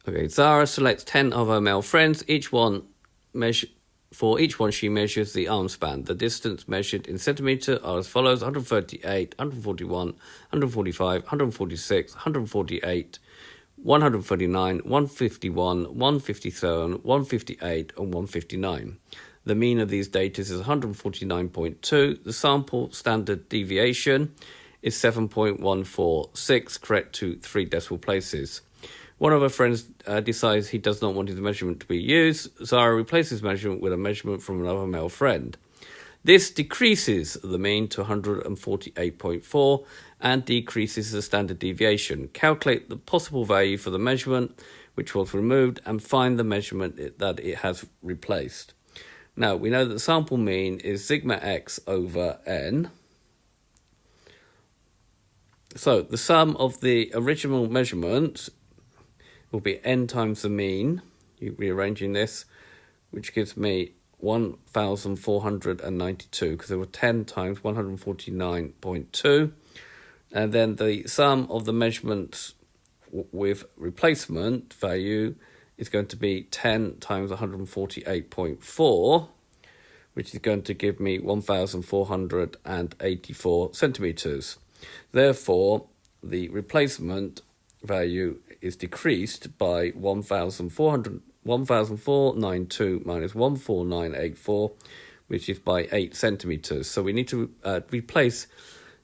Okay, Zara selects 10 of her male friends. For each one, she measures the arm span. The distance measured in centimetre are as follows: 138, 141, 145, 146, 148, 139, 151, 157, 158, and 159. The mean of these data is 149.2. The sample standard deviation is 7.146, correct to 3 decimal places. One of her friends decides he does not want his measurement to be used. Zara replaces measurement with a measurement from another male friend. This decreases the mean to 148.4 and decreases the standard deviation. Calculate the possible value for the measurement which was removed and find the measurement that it has replaced. Now, we know that the sample mean is sigma x over n. So the sum of the original measurements will be n times the mean, rearranging this, which gives me 1,492, because there were 10 times 149.2. And then the sum of the measurements with replacement value is going to be 10 times 148.4, which is going to give me 1,484 centimetres. Therefore, the replacement value is decreased by 1,492 minus 14984, which is by 8 centimetres. So we need to replace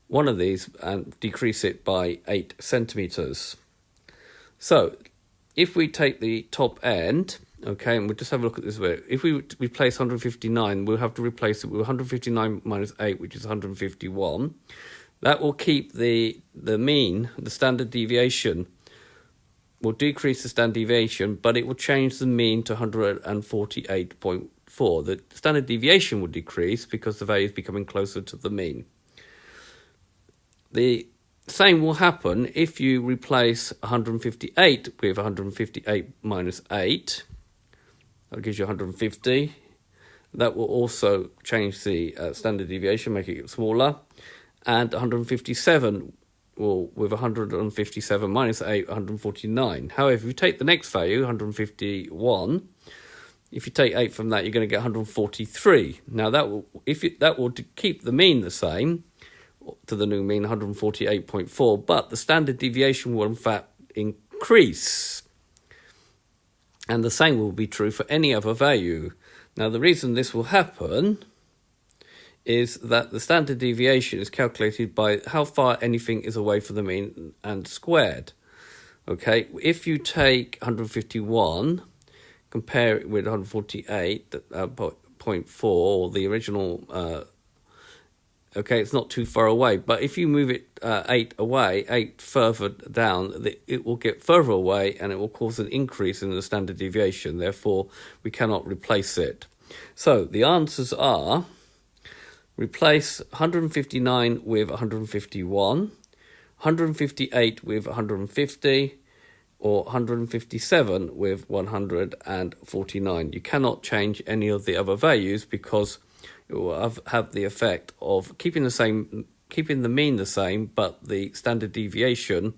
one of these and decrease it by 8 centimetres. So if we take the top end, okay, and we'll just have a look at this way. If we replace 159, we'll have to replace it with 159 minus 8, which is 151. That will keep the mean, the standard deviation, will decrease the standard deviation, but it will change the mean to 148.4. The standard deviation will decrease because the value is becoming closer to the mean. The same will happen if you replace 158 with 158 minus 8. That gives you 150. That will also change the standard deviation, making it smaller. And 157 will, with 157 minus 8, 149. However, if you take the next value, 151, if you take 8 from that, you're going to get 143. Now, that will keep the mean the same, to the new mean, 148.4, but the standard deviation will, in fact, increase. And the same will be true for any other value. Now, the reason this will happen is that the standard deviation is calculated by how far anything is away from the mean and squared. Okay, if you take 151, compare it with 148.4, or the original, okay, it's not too far away, but if you move it 8 further down, it will get further away and it will cause an increase in the standard deviation. Therefore, we cannot replace it. So the answers are: replace 159 with 151, 158 with 150, or 157 with 149. You cannot change any of the other values because it will have the effect of keeping the mean the same, but the standard deviation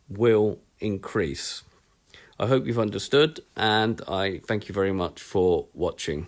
will increase. I hope you've understood, and I thank you very much for watching.